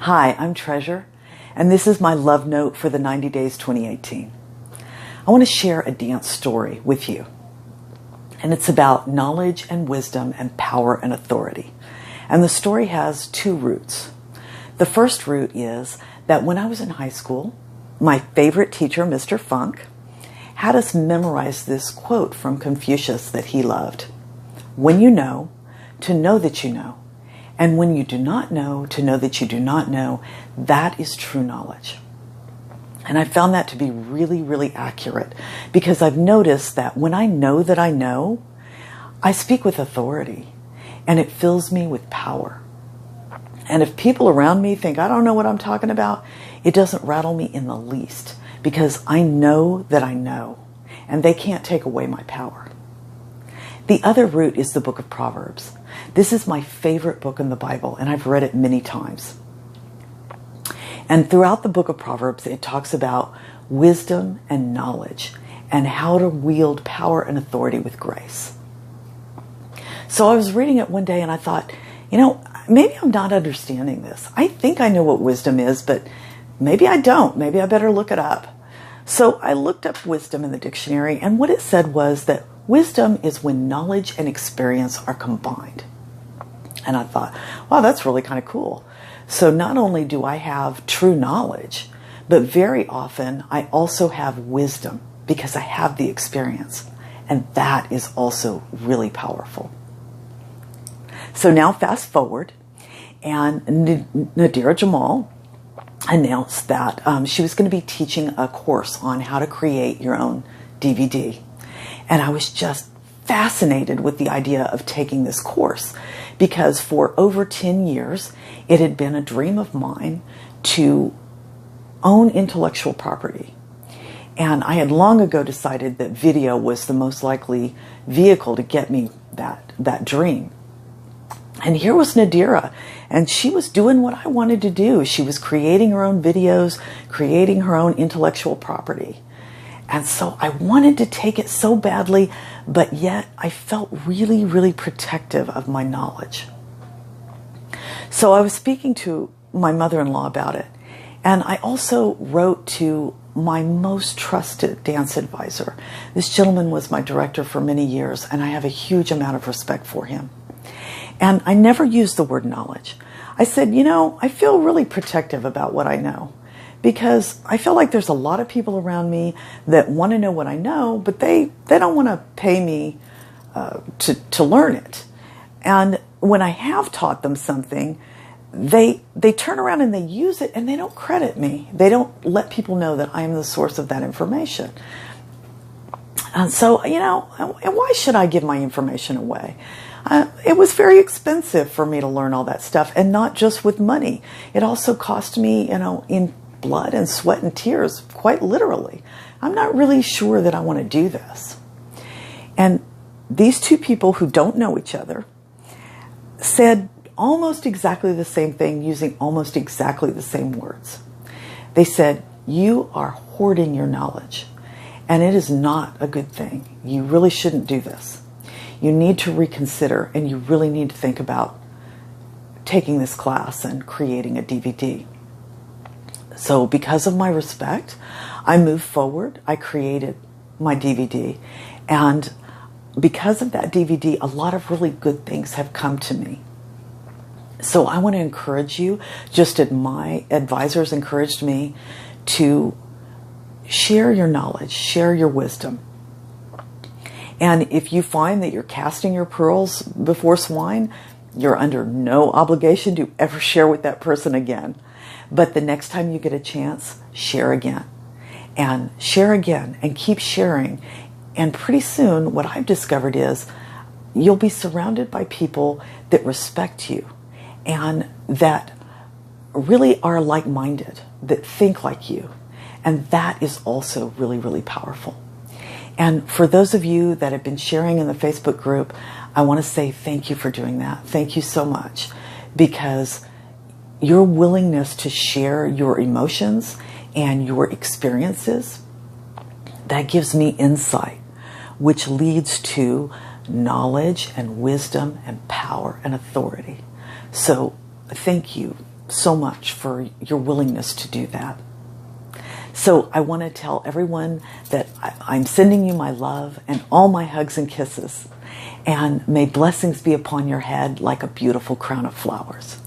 Hi, I'm Treasure, and this is my love note for the 90 Days 2018. I want to share a dance story with you, and it's about knowledge and wisdom and power and authority. And the story has two roots. The first root is that when I was in high school, my favorite teacher, Mr. Funk, had us memorize this quote from Confucius that he loved. When you know, to know that you know. And when you do not know, to know that you do not know, that is true knowledge. And I found that to be really, really accurate because I've noticed that when I know that I know, I speak with authority and it fills me with power. And if people around me think I don't know what I'm talking about, it doesn't rattle me in the least because I know that I know and they can't take away my power. The other root is the book of Proverbs. This is my favorite book in the Bible, and I've read it many times. And throughout the book of Proverbs, it talks about wisdom and knowledge and how to wield power and authority with grace. So I was reading it one day and I thought, maybe I'm not understanding this. I think I know what wisdom is, but maybe I don't. Maybe I better look it up. So I looked up wisdom in the dictionary, and what it said was that wisdom is when knowledge and experience are combined. And I thought, wow, that's really kind of cool. So not only do I have true knowledge, but very often I also have wisdom because I have the experience. And that is also really powerful. So now fast forward, and Nadira Jamal announced that she was going to be teaching a course on how to create your own DVD. And I was just fascinated with the idea of taking this course because for over 10 years, it had been a dream of mine to own intellectual property. And I had long ago decided that video was the most likely vehicle to get me that dream. And here was Nadira, and she was doing what I wanted to do. She was creating her own videos, creating her own intellectual property. And so I wanted to take it so badly, but yet I felt really, really protective of my knowledge. So I was speaking to my mother-in-law about it. And I also wrote to my most trusted dance advisor. This gentleman was my director for many years, and I have a huge amount of respect for him. And I never used the word knowledge. I said, I feel really protective about what I know. Because I feel like there's a lot of people around me that want to know what I know, but they don't want to pay me to learn it. And when I have taught them something, they turn around and they use it and they don't credit me. They don't let people know that I am the source of that information. And so, why should I give my information away? It was very expensive for me to learn all that stuff, and not just with money. It also cost me, in blood and sweat and tears, quite literally. I'm not really sure that I want to do this. And these two people who don't know each other said almost exactly the same thing using almost exactly the same words. They said, you are hoarding your knowledge, and it is not a good thing. You really shouldn't do this. You need to reconsider, and you really need to think about taking this class and creating a DVD. So because of my respect, I moved forward. I created my DVD. And because of that DVD, a lot of really good things have come to me. So I want to encourage you, just as my advisors encouraged me, to share your knowledge, share your wisdom. And if you find that you're casting your pearls before swine, you're under no obligation to ever share with that person again. But the next time you get a chance, share again. And share again and keep sharing. And pretty soon, what I've discovered is you'll be surrounded by people that respect you and that really are like-minded, that think like you. And that is also really, really powerful. And for those of you that have been sharing in the Facebook group, I want to say thank you for doing that. Thank you so much. Because your willingness to share your emotions and your experiences, that gives me insight, which leads to knowledge and wisdom and power and authority. So thank you. so much for your willingness to do that. So I want to tell everyone that I'm sending you my love and all my hugs and kisses. And may blessings be upon your head like a beautiful crown of flowers.